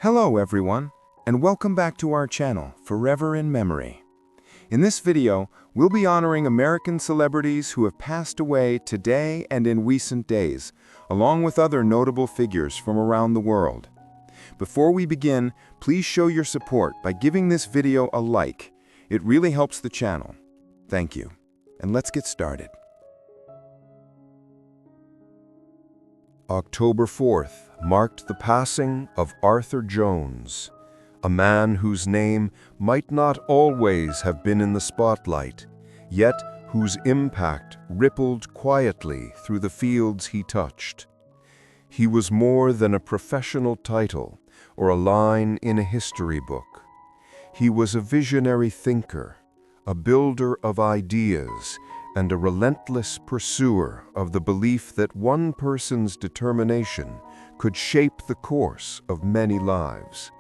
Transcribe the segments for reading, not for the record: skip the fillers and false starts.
Hello everyone, and welcome back to our channel, Forever in Memory. In this video, we'll be honoring American celebrities who have passed away today and in recent days, along with other notable figures from around the world. Before we begin, please show your support by giving this video a like. It really helps the channel. Thank you. And let's get started. October 4th marked the passing of Arthur Jones, a man whose name might not always have been in the spotlight, yet whose impact rippled quietly through the fields he touched. He was more than a professional title or a line in a history book. He was a visionary thinker, a builder of ideas, and a relentless pursuer of the belief that one person's determination could shape the course of many lives.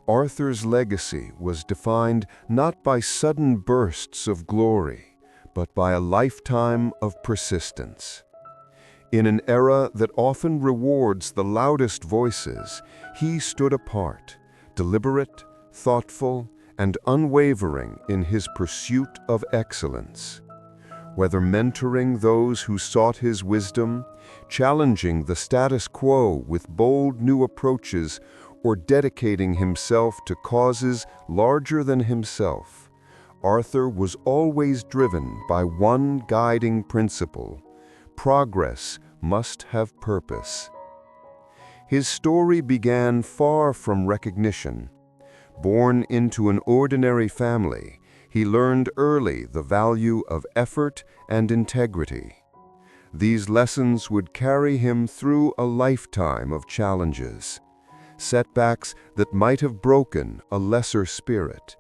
Arthur's legacy was defined not by sudden bursts of glory, but by a lifetime of persistence. In an era that often rewards the loudest voices, he stood apart, deliberate, thoughtful, and unwavering in his pursuit of excellence. Whether mentoring those who sought his wisdom, challenging the status quo with bold new approaches, or dedicating himself to causes larger than himself, Arthur was always driven by one guiding principle: progress must have purpose. His story began far from recognition. Born into an ordinary family, he learned early the value of effort and integrity. These lessons would carry him through a lifetime of challenges, setbacks that might have broken a lesser spirit.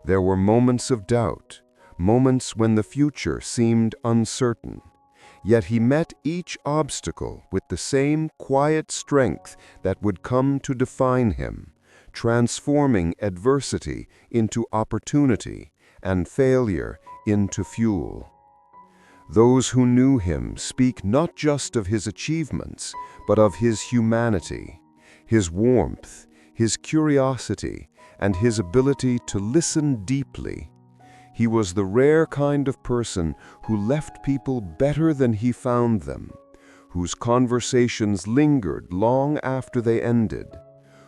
There were moments of doubt, moments when the future seemed uncertain, yet he met each obstacle with the same quiet strength that would come to define him, transforming adversity into opportunity and failure into fuel. Those who knew him speak not just of his achievements, but of his humanity, his warmth, his curiosity, and his ability to listen deeply. He was the rare kind of person who left people better than he found them, whose conversations lingered long after they ended,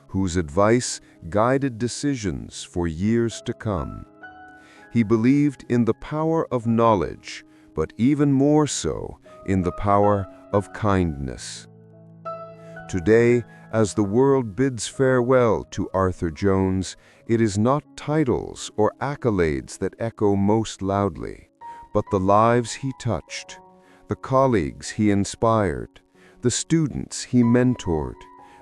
whose advice guided decisions for years to come. He believed in the power of knowledge, but even more so in the power of kindness. Today, as the world bids farewell to Arthur Jones, it is not titles or accolades that echo most loudly, but the lives he touched, the colleagues he inspired, the students he mentored,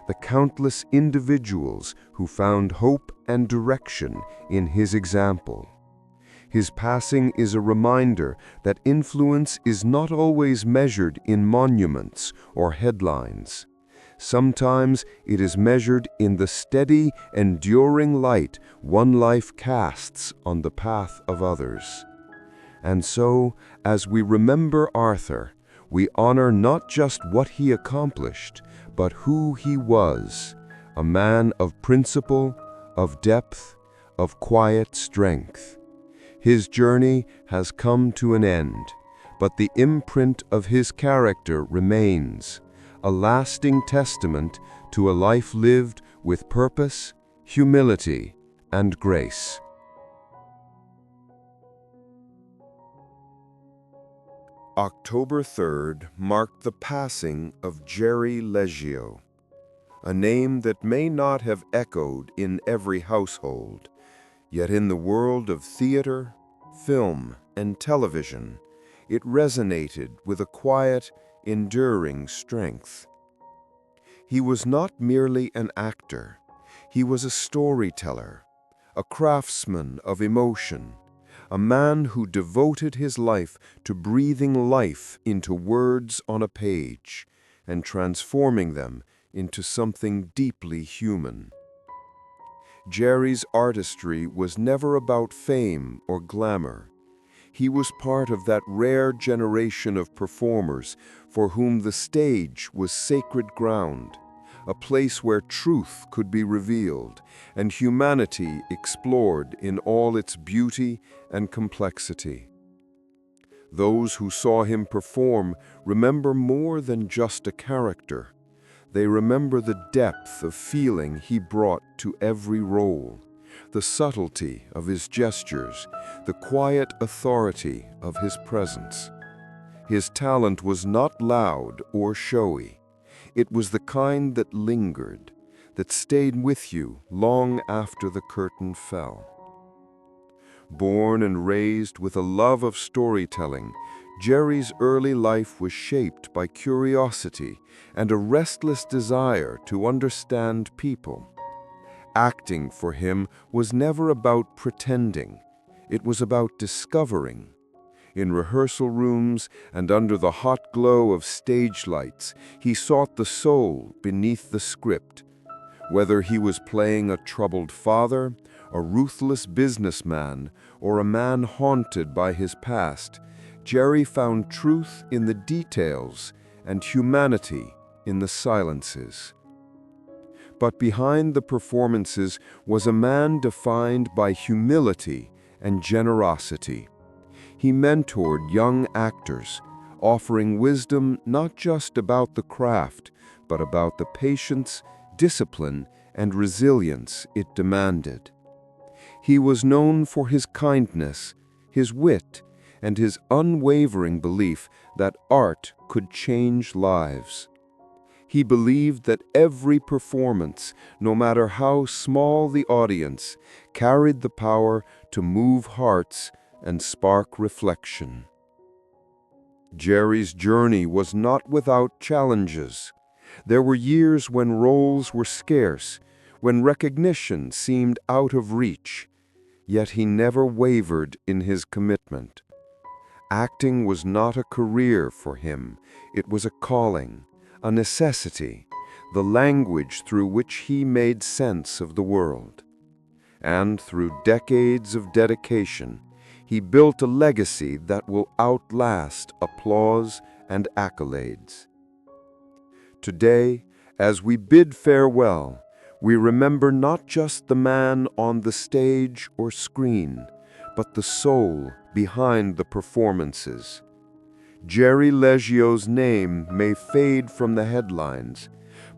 the countless individuals who found hope and direction in his example. His passing is a reminder that influence is not always measured in monuments or headlines. Sometimes it is measured in the steady, enduring light one life casts on the path of others. And so, as we remember Arthur, we honor not just what he accomplished, but who he was, a man of principle, of depth, of quiet strength. His journey has come to an end, but the imprint of his character remains, a lasting testament to a life lived with purpose, humility, and grace. October 3rd marked the passing of Jerry Leggio, a name that may not have echoed in every household, yet in the world of theater, film, and television, it resonated with a quiet, enduring strength. He was not merely an actor. He was a storyteller, a craftsman of emotion, a man who devoted his life to breathing life into words on a page and transforming them into something deeply human. Jerry's artistry was never about fame or glamour. He was part of that rare generation of performers for whom the stage was sacred ground, a place where truth could be revealed and humanity explored in all its beauty and complexity. Those who saw him perform remember more than just a character. They remember the depth of feeling he brought to every role, the subtlety of his gestures, the quiet authority of his presence. His talent was not loud or showy. It was the kind that lingered, that stayed with you long after the curtain fell. Born and raised with a love of storytelling, Jerry's early life was shaped by curiosity and a restless desire to understand people. Acting for him was never about pretending. It was about discovering. In rehearsal rooms and under the hot glow of stage lights, he sought the soul beneath the script. Whether he was playing a troubled father, a ruthless businessman, or a man haunted by his past, Jerry found truth in the details and humanity in the silences. But behind the performances was a man defined by humility and generosity. He mentored young actors, offering wisdom not just about the craft, but about the patience, discipline, and resilience it demanded. He was known for his kindness, his wit, and his unwavering belief that art could change lives. He believed that every performance, no matter how small the audience, carried the power to move hearts and spark reflection. Jerry's journey was not without challenges. There were years when roles were scarce, when recognition seemed out of reach, yet he never wavered in his commitment. Acting was not a career for him, it was a calling, a necessity, the language through which he made sense of the world. And through decades of dedication, he built a legacy that will outlast applause and accolades. Today, as we bid farewell, we remember not just the man on the stage or screen, but the soul behind the performances. Jerry Leggio's name may fade from the headlines,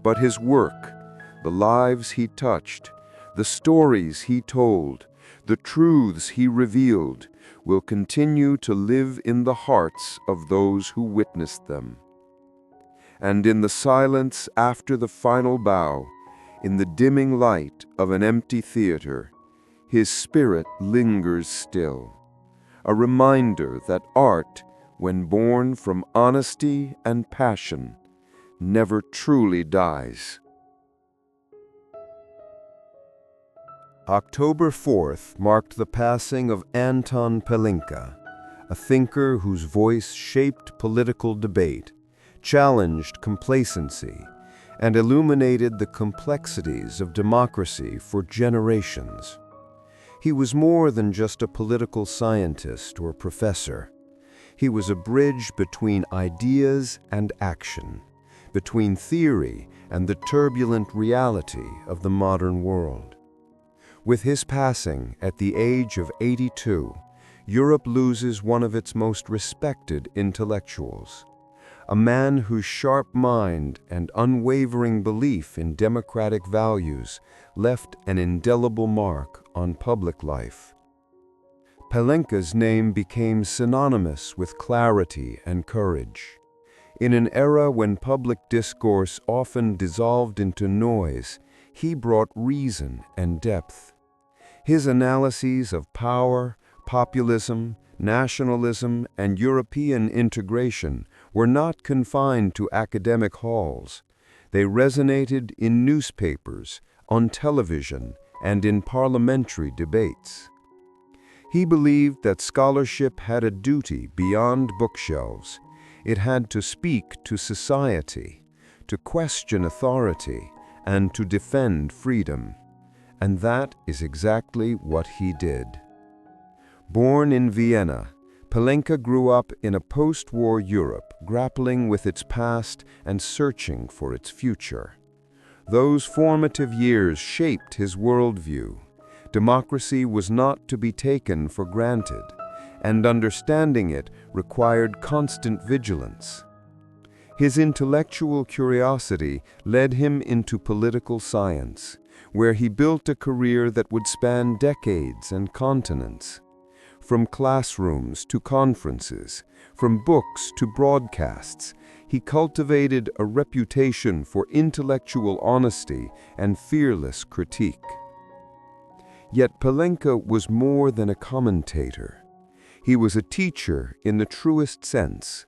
but his work, the lives he touched, the stories he told, the truths he revealed, will continue to live in the hearts of those who witnessed them. And in the silence after the final bow, in the dimming light of an empty theater, his spirit lingers still, a reminder that art, when born from honesty and passion, never truly dies. October 4th marked the passing of Anton Pelinka, a thinker whose voice shaped political debate, challenged complacency, and illuminated the complexities of democracy for generations. He was more than just a political scientist or professor. He was a bridge between ideas and action, between theory and the turbulent reality of the modern world. With his passing at the age of 82, Europe loses one of its most respected intellectuals, a man whose sharp mind and unwavering belief in democratic values left an indelible mark on public life. Pelinka's name became synonymous with clarity and courage. In an era when public discourse often dissolved into noise, he brought reason and depth. His analyses of power, populism, nationalism, and European integration were not confined to academic halls. They resonated in newspapers, on television, and in parliamentary debates. He believed that scholarship had a duty beyond bookshelves. It had to speak to society, to question authority, and to defend freedom. And that is exactly what he did. Born in Vienna, Pelinka grew up in a post-war Europe, grappling with its past and searching for its future. Those formative years shaped his worldview. Democracy was not to be taken for granted, and understanding it required constant vigilance. His intellectual curiosity led him into political science, where he built a career that would span decades and continents. From classrooms to conferences, from books to broadcasts, he cultivated a reputation for intellectual honesty and fearless critique. Yet Palenka was more than a commentator. He was a teacher in the truest sense,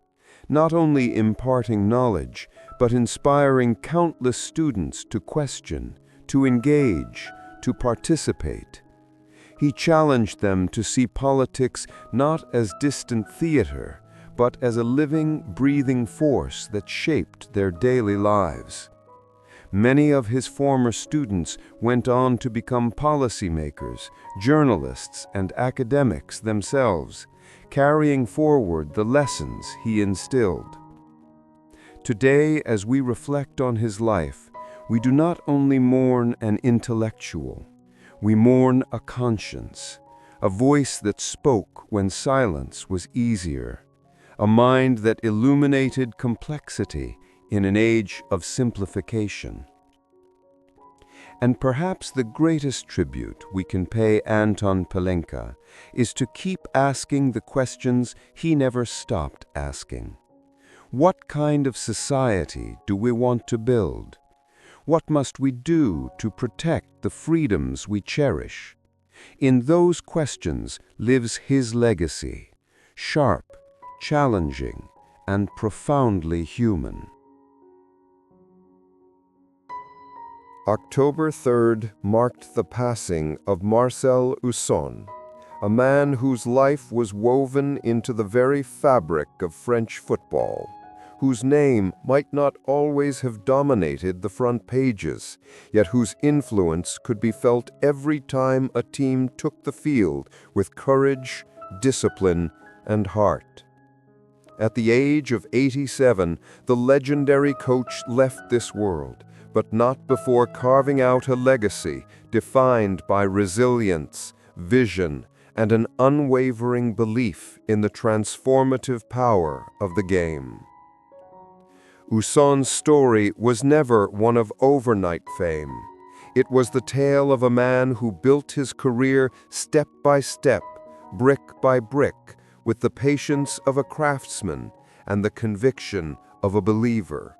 not only imparting knowledge, but inspiring countless students to question, to engage, to participate. He challenged them to see politics not as distant theater, but as a living, breathing force that shaped their daily lives. Many of his former students went on to become policymakers, journalists, and academics themselves, carrying forward the lessons he instilled. Today, as we reflect on his life, we do not only mourn an intellectual, we mourn a conscience, a voice that spoke when silence was easier, a mind that illuminated complexity in an age of simplification. And perhaps the greatest tribute we can pay Anton Palenka is to keep asking the questions he never stopped asking. What kind of society do we want to build? What must we do to protect the freedoms we cherish? In those questions lives his legacy, sharp, challenging, and profoundly human. October 3rd marked the passing of Marcel Usson, a man whose life was woven into the very fabric of French football, whose name might not always have dominated the front pages, yet whose influence could be felt every time a team took the field with courage, discipline, and heart. At the age of 87, the legendary coach left this world, but not before carving out a legacy defined by resilience, vision, and an unwavering belief in the transformative power of the game. Usson's story was never one of overnight fame. It was the tale of a man who built his career step by step, brick by brick, with the patience of a craftsman and the conviction of a believer.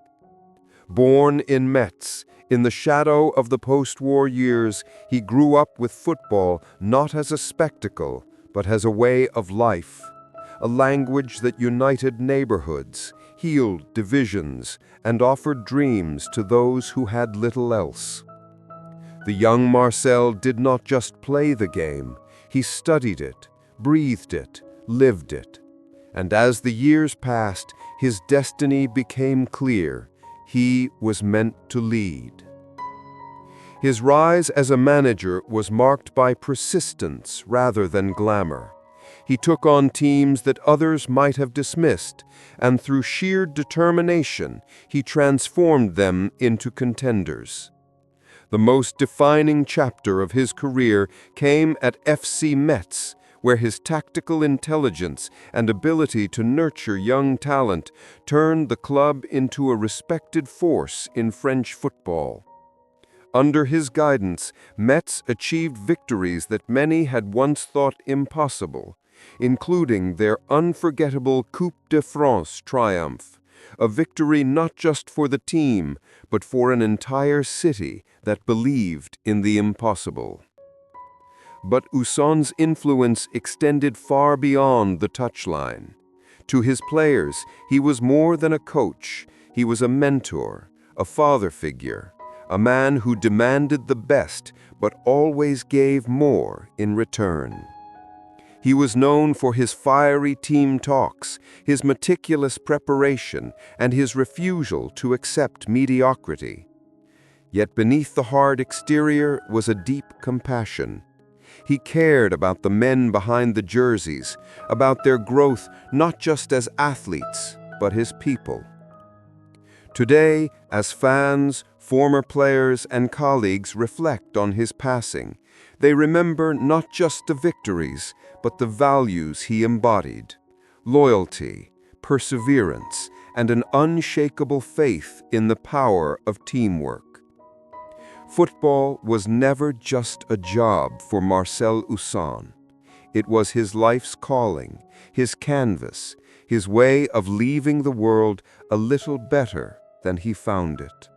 Born in Metz, in the shadow of the post-war years, he grew up with football not as a spectacle, but as a way of life, a language that united neighborhoods, healed divisions, and offered dreams to those who had little else. The young Marcel did not just play the game, he studied it, breathed it, lived it. And as the years passed, his destiny became clear. He was meant to lead. His rise as a manager was marked by persistence rather than glamour. He took on teams that others might have dismissed, and through sheer determination, he transformed them into contenders. The most defining chapter of his career came at FC Metz, where his tactical intelligence and ability to nurture young talent turned the club into a respected force in French football. Under his guidance, Metz achieved victories that many had once thought impossible, including their unforgettable Coupe de France triumph, a victory not just for the team, but for an entire city that believed in the impossible. But Usson's influence extended far beyond the touchline. To his players, he was more than a coach. He was a mentor, a father figure, a man who demanded the best but always gave more in return. He was known for his fiery team talks, his meticulous preparation, and his refusal to accept mediocrity. Yet beneath the hard exterior was a deep compassion. He cared about the men behind the jerseys, about their growth not just as athletes, but as people. Today, as fans, Former players and colleagues reflect on his passing. They remember not just the victories, but the values he embodied: loyalty, perseverance, and an unshakable faith in the power of teamwork. Football was never just a job for Marcel Husson. It was his life's calling, his canvas, his way of leaving the world a little better than he found it.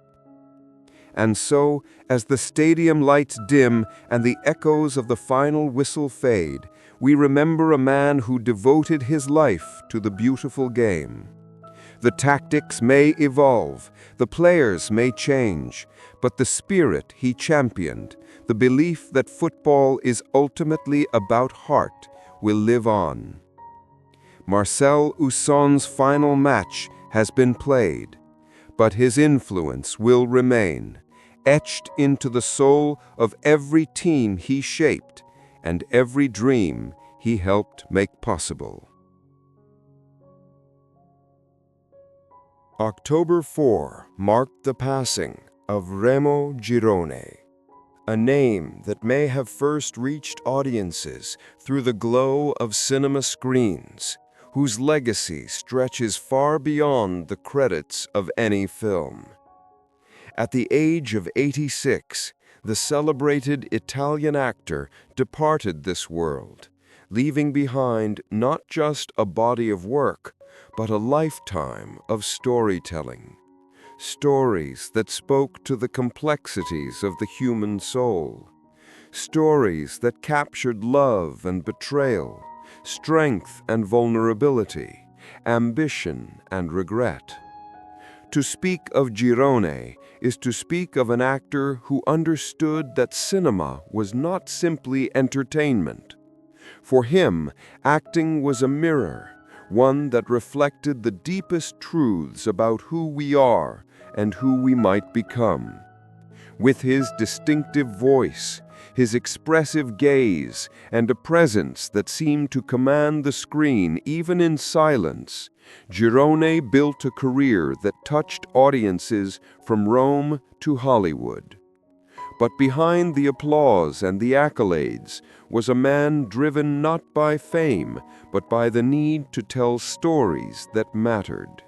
And so, as the stadium lights dim and the echoes of the final whistle fade, we remember a man who devoted his life to the beautiful game. The tactics may evolve, the players may change, but the spirit he championed, the belief that football is ultimately about heart, will live on. Marcel Husson's final match has been played, but his influence will remain, etched into the soul of every team he shaped and every dream he helped make possible. October 4 marked the passing of Remo Girone, a name that may have first reached audiences through the glow of cinema screens, whose legacy stretches far beyond the credits of any film. At the age of 86, the celebrated Italian actor departed this world, leaving behind not just a body of work, but a lifetime of storytelling. Stories that spoke to the complexities of the human soul. Stories that captured love and betrayal, strength and vulnerability, ambition and regret. To speak of Girone is to speak of an actor who understood that cinema was not simply entertainment. For him, acting was a mirror, one that reflected the deepest truths about who we are and who we might become. With his distinctive voice, his expressive gaze, and a presence that seemed to command the screen even in silence, Girone built a career that touched audiences from Rome to Hollywood. But behind the applause and the accolades was a man driven not by fame, but by the need to tell stories that mattered.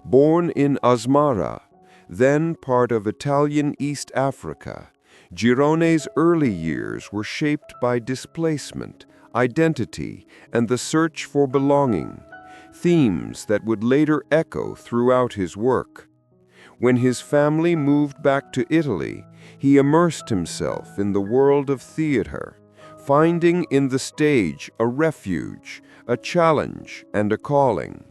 Born in Asmara, then part of Italian East Africa, Girone's early years were shaped by displacement, identity, and the search for belonging, themes that would later echo throughout his work. When his family moved back to Italy, he immersed himself in the world of theater, finding in the stage a refuge, a challenge, and a calling.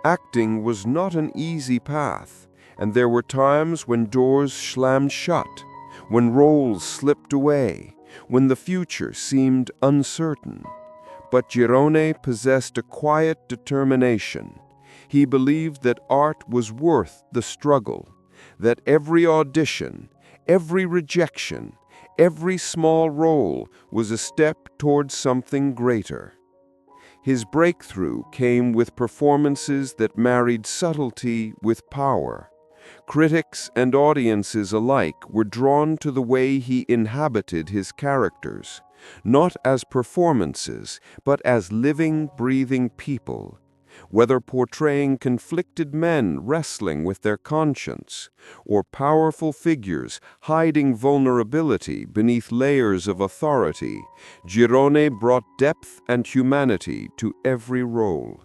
Acting was not an easy path, and there were times when doors slammed shut, when roles slipped away, when the future seemed uncertain. But Girone possessed a quiet determination. He believed that art was worth the struggle, that every audition, every rejection, every small role was a step towards something greater. His breakthrough came with performances that married subtlety with power. Critics and audiences alike were drawn to the way he inhabited his characters, not as performances, but as living, breathing people. Whether portraying conflicted men wrestling with their conscience, or powerful figures hiding vulnerability beneath layers of authority, Girone brought depth and humanity to every role.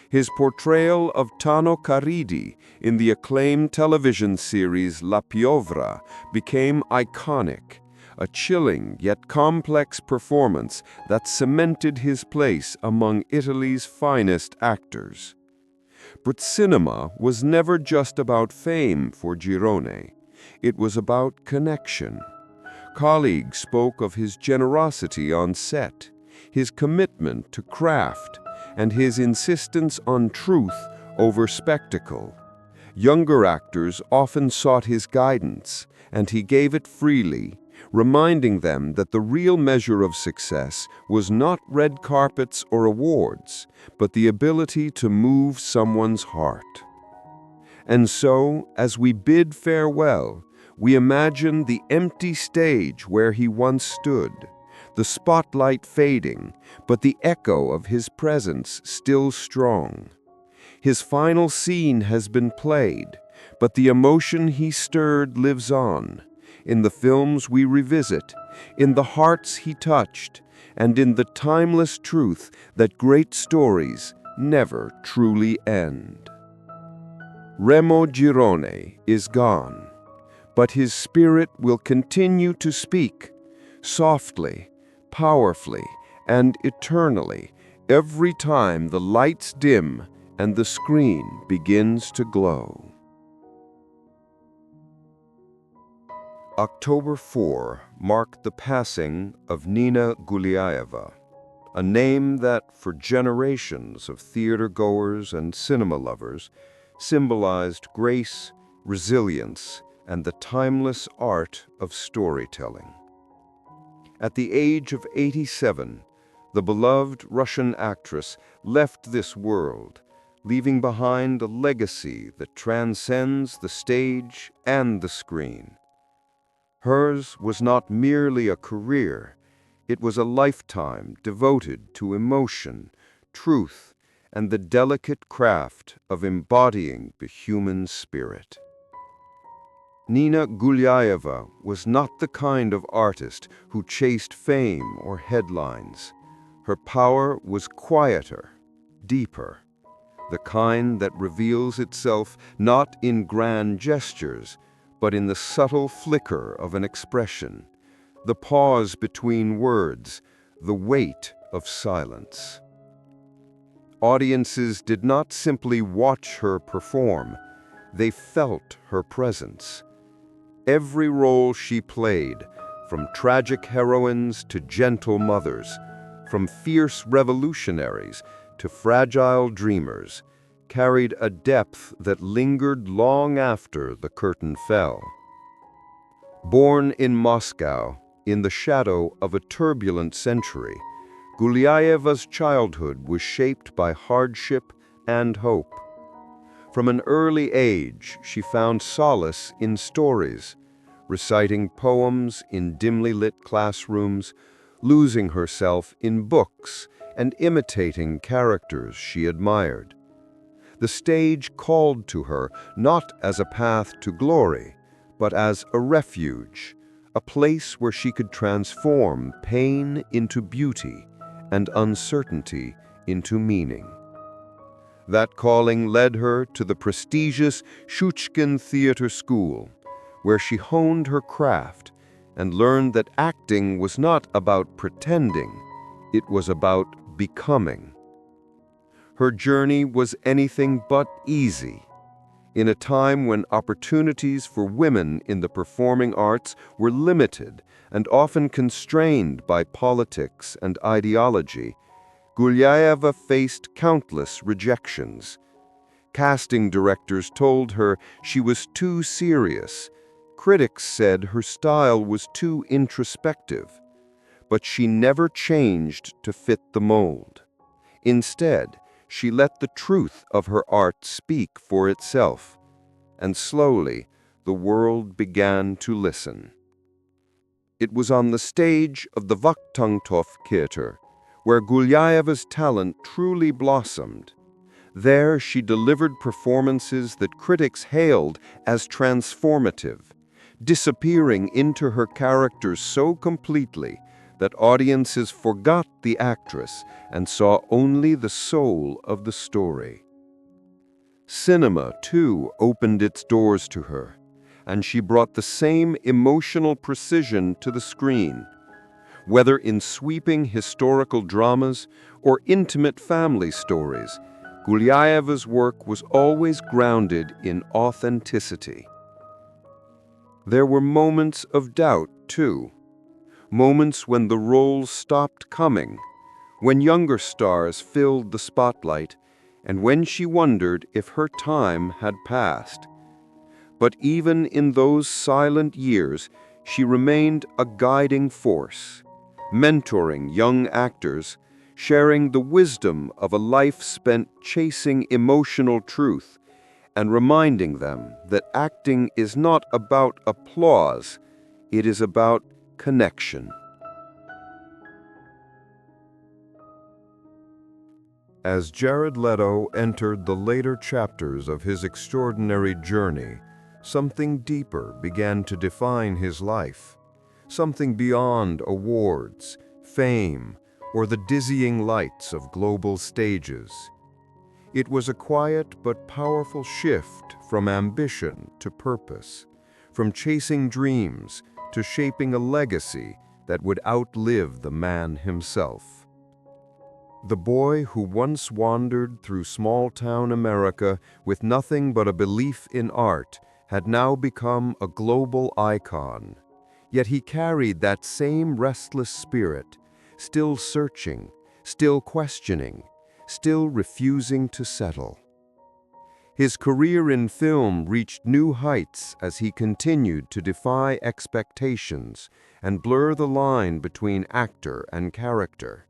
His portrayal of Tano Caridi in the acclaimed television series La Piovra became iconic, a chilling yet complex performance that cemented his place among Italy's finest actors. But cinema was never just about fame for Girone. It was about connection. Colleagues spoke of his generosity on set, his commitment to craft, and his insistence on truth over spectacle. Younger actors often sought his guidance, and he gave it freely, reminding them that the real measure of success was not red carpets or awards, but the ability to move someone's heart. And so, as we bid farewell, we imagine the empty stage where he once stood, the spotlight fading, but the echo of his presence still strong. His final scene has been played, but the emotion he stirred lives on, in the films we revisit, in the hearts he touched, and in the timeless truth that great stories never truly end. Remo Girone is gone, but his spirit will continue to speak, softly, powerfully, and eternally, every time the lights dim and the screen begins to glow. October 4 marked the passing of Nina Guliayeva, a name that, for generations of theater-goers and cinema lovers, symbolized grace, resilience, and the timeless art of storytelling. At the age of 87, the beloved Russian actress left this world, leaving behind a legacy that transcends the stage and the screen. Hers was not merely a career, it was a lifetime devoted to emotion, truth, and the delicate craft of embodying the human spirit. Nina Guliayeva was not the kind of artist who chased fame or headlines. Her power was quieter, deeper, the kind that reveals itself not in grand gestures, but in the subtle flicker of an expression, the pause between words, the weight of silence. Audiences did not simply watch her perform, they felt her presence. Every role she played, from tragic heroines to gentle mothers, from fierce revolutionaries to fragile dreamers, carried a depth that lingered long after the curtain fell. Born in Moscow, in the shadow of a turbulent century, Guliayeva's childhood was shaped by hardship and hope. From an early age, she found solace in stories, reciting poems in dimly lit classrooms, losing herself in books, and imitating characters she admired. The stage called to her not as a path to glory, but as a refuge, a place where she could transform pain into beauty and uncertainty into meaning. That calling led her to the prestigious Shuchkin Theater School, where she honed her craft and learned that acting was not about pretending, it was about becoming. Her journey was anything but easy. In a time when opportunities for women in the performing arts were limited and often constrained by politics and ideology, Guliayeva faced countless rejections. Casting directors told her she was too serious. Critics said her style was too introspective. But she never changed to fit the mold. Instead, she let the truth of her art speak for itself, and slowly the world began to listen. It was on the stage of the Vakhtangtov Theater where Gulyayeva's talent truly blossomed. There she delivered performances that critics hailed as transformative, disappearing into her characters so completely that audiences forgot the actress and saw only the soul of the story. Cinema, too, opened its doors to her, and she brought the same emotional precision to the screen. Whether in sweeping historical dramas or intimate family stories, Gulyayeva's work was always grounded in authenticity. There were moments of doubt, too. Moments when the roles stopped coming, when younger stars filled the spotlight, and when she wondered if her time had passed. But even in those silent years, she remained a guiding force, mentoring young actors, sharing the wisdom of a life spent chasing emotional truth, and reminding them that acting is not about applause, it is about connection. As Jared Leto entered the later chapters of his extraordinary journey, something deeper began to define his life, something beyond awards, fame, or the dizzying lights of global stages. It was a quiet but powerful shift from ambition to purpose, from chasing dreams to shaping a legacy that would outlive the man himself. The boy who once wandered through small-town America with nothing but a belief in art had now become a global icon. Yet he carried that same restless spirit, still searching, still questioning, still refusing to settle. His career in film reached new heights as he continued to defy expectations and blur the line between actor and character.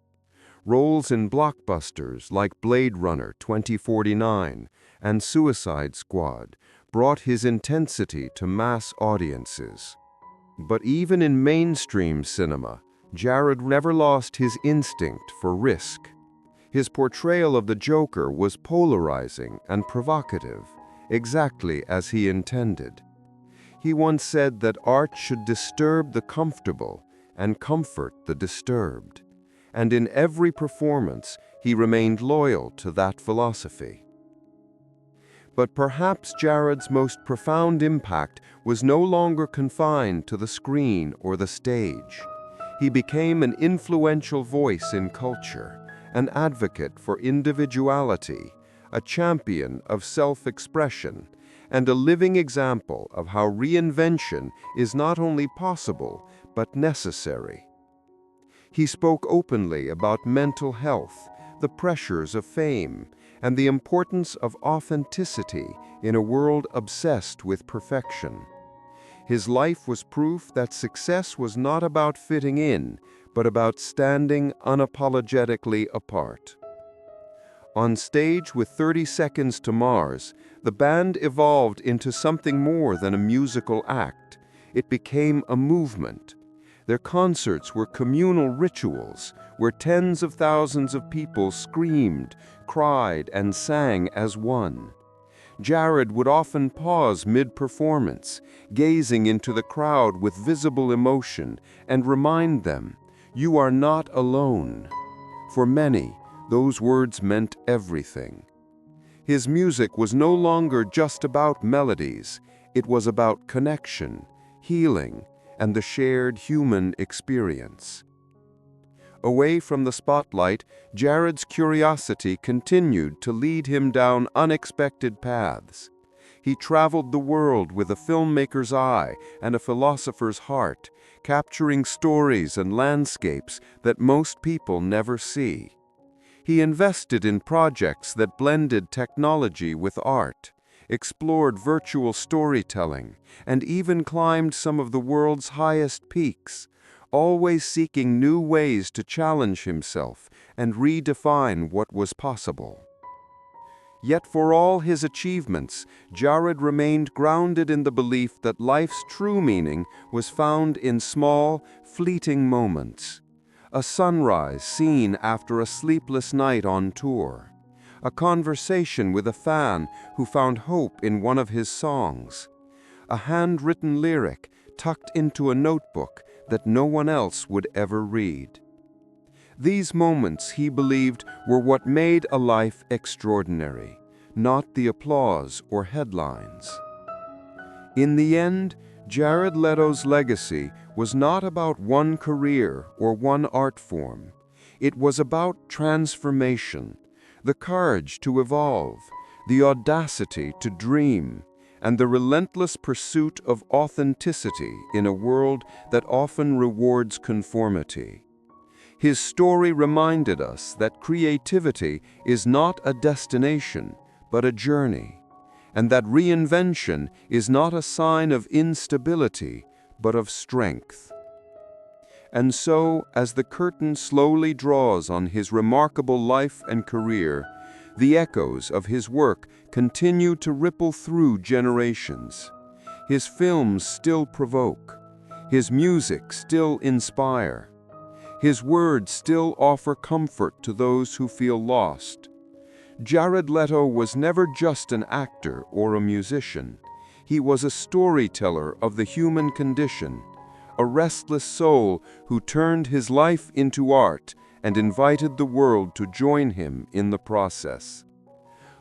Roles in blockbusters like Blade Runner 2049 and Suicide Squad brought his intensity to mass audiences. But even in mainstream cinema, Jared never lost his instinct for risk. His portrayal of the Joker was polarizing and provocative, exactly as he intended. He once said that art should disturb the comfortable and comfort the disturbed. And in every performance, he remained loyal to that philosophy. But perhaps Jared's most profound impact was no longer confined to the screen or the stage. He became an influential voice in culture, an advocate for individuality, a champion of self-expression, and a living example of how reinvention is not only possible, but necessary. He spoke openly about mental health, the pressures of fame, and the importance of authenticity in a world obsessed with perfection. His life was proof that success was not about fitting in, but about standing unapologetically apart. On stage with 30 Seconds to Mars, the band evolved into something more than a musical act. It became a movement. Their concerts were communal rituals where tens of thousands of people screamed, cried, and sang as one. Jared would often pause mid-performance, gazing into the crowd with visible emotion, and remind them, "You are not alone." For many, those words meant everything. His music was no longer just about melodies, it was about connection, healing, and the shared human experience. Away from the spotlight, Jared's curiosity continued to lead him down unexpected paths. He traveled the world with a filmmaker's eye and a philosopher's heart, capturing stories and landscapes that most people never see. He invested in projects that blended technology with art, explored virtual storytelling, and even climbed some of the world's highest peaks, always seeking new ways to challenge himself and redefine what was possible. Yet for all his achievements, Jared remained grounded in the belief that life's true meaning was found in small, fleeting moments. A sunrise seen after a sleepless night on tour. A conversation with a fan who found hope in one of his songs. A handwritten lyric tucked into a notebook that no one else would ever read. These moments, he believed, were what made a life extraordinary, not the applause or headlines. In the end, Jared Leto's legacy was not about one career or one art form. It was about transformation, the courage to evolve, the audacity to dream, and the relentless pursuit of authenticity in a world that often rewards conformity. His story reminded us that creativity is not a destination, but a journey, and that reinvention is not a sign of instability, but of strength. And so, as the curtain slowly draws on his remarkable life and career, The echoes of his work continue to ripple through generations. His films still provoke. His music still inspire. His words still offer comfort to those who feel lost. Jared Leto was never just an actor or a musician. He was a storyteller of the human condition, a restless soul who turned his life into art and invited the world to join him in the process.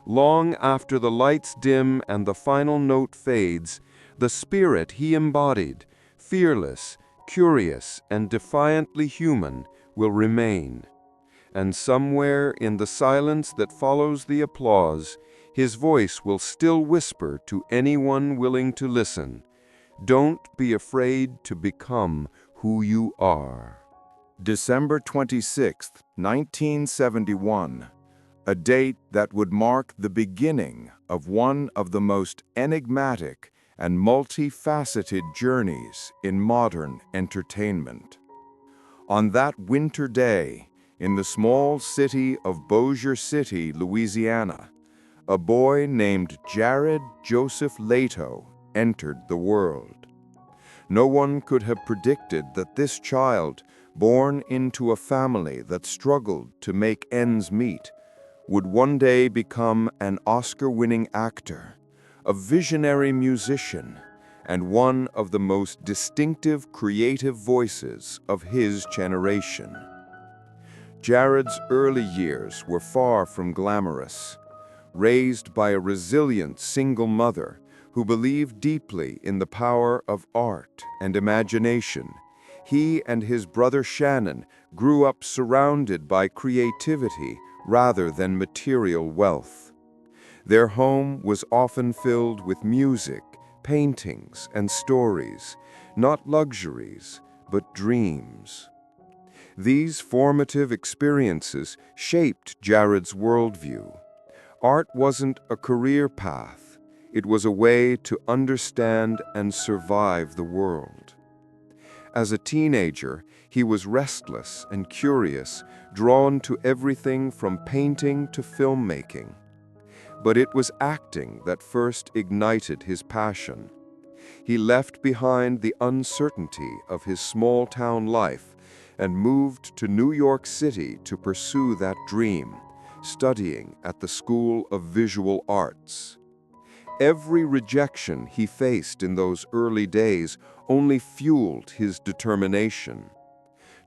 Long after the lights dim and the final note fades, the spirit he embodied, fearless, curious, and defiantly human, will remain. And somewhere in the silence that follows the applause, his voice will still whisper to anyone willing to listen, "Don't be afraid to become who you are." December 26, 1971, a date that would mark the beginning of one of the most enigmatic and multifaceted journeys in modern entertainment. On that winter day, in the small city of Bossier City, Louisiana, a boy named Jared Joseph Leto entered the world. No one could have predicted that this child, born into a family that struggled to make ends meet, would one day become an Oscar-winning actor, a visionary musician, and one of the most distinctive creative voices of his generation. Jared's early years were far from glamorous. Raised by a resilient single mother who believed deeply in the power of art and imagination, he and his brother Shannon grew up surrounded by creativity rather than material wealth. Their home was often filled with music, paintings, and stories, not luxuries, but dreams. These formative experiences shaped Jared's worldview. Art wasn't a career path. It was a way to understand and survive the world. As a teenager, he was restless and curious, drawn to everything from painting to filmmaking. But it was acting that first ignited his passion. He left behind the uncertainty of his small-town life and moved to New York City to pursue that dream, studying at the School of Visual Arts. Every rejection he faced in those early days only fueled his determination.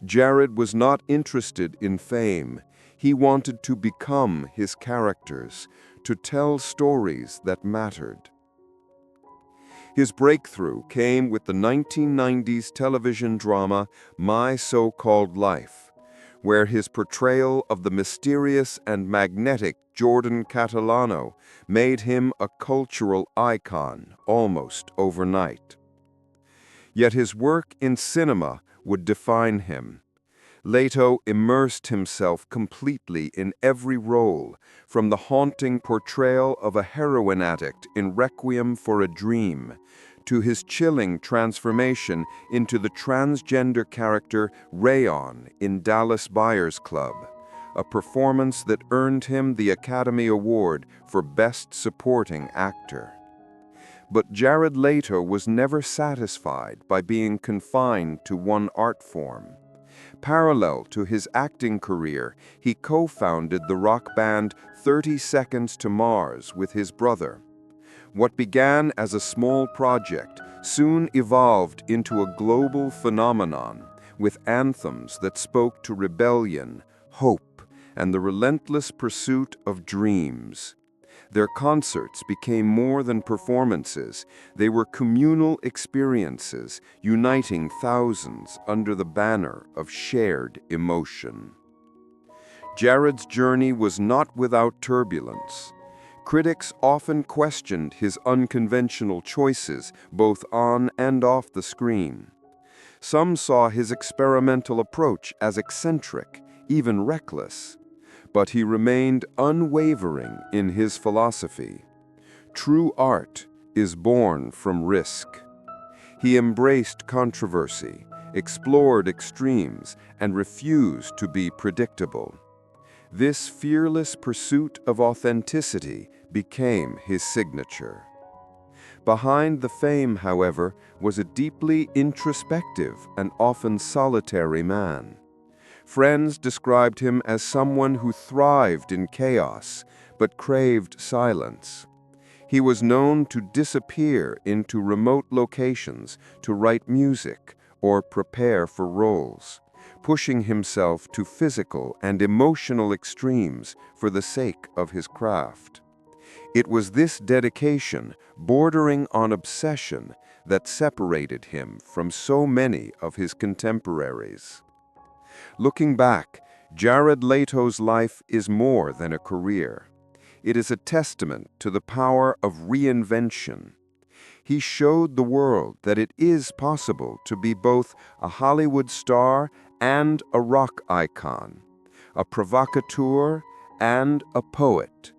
Jared was not interested in fame. He wanted to become his characters, to tell stories that mattered. His breakthrough came with the 1990s television drama My So-Called Life, where his portrayal of the mysterious and magnetic Jordan Catalano made him a cultural icon almost overnight. Yet his work in cinema would define him. Leto immersed himself completely in every role, from the haunting portrayal of a heroin addict in Requiem for a Dream, to his chilling transformation into the transgender character Rayon in Dallas Buyers Club, a performance that earned him the Academy Award for Best Supporting Actor. But Jared Leto was never satisfied by being confined to one art form. Parallel to his acting career, he co-founded the rock band 30 Seconds to Mars with his brother. What began as a small project soon evolved into a global phenomenon, with anthems that spoke to rebellion, hope, and the relentless pursuit of dreams. Their concerts became more than performances. They were communal experiences, uniting thousands under the banner of shared emotion. Jared's journey was not without turbulence. Critics often questioned his unconventional choices, both on and off the screen. Some saw his experimental approach as eccentric, even reckless. But he remained unwavering in his philosophy. True art is born from risk. He embraced controversy, explored extremes, and refused to be predictable. This fearless pursuit of authenticity became his signature. Behind the fame, however, was a deeply introspective and often solitary man. Friends described him as someone who thrived in chaos, but craved silence. He was known to disappear into remote locations to write music or prepare for roles, pushing himself to physical and emotional extremes for the sake of his craft. It was this dedication, bordering on obsession, that separated him from so many of his contemporaries. Looking back, Jared Leto's life is more than a career. It is a testament to the power of reinvention. He showed the world that it is possible to be both a Hollywood star and a rock icon, a provocateur and a poet,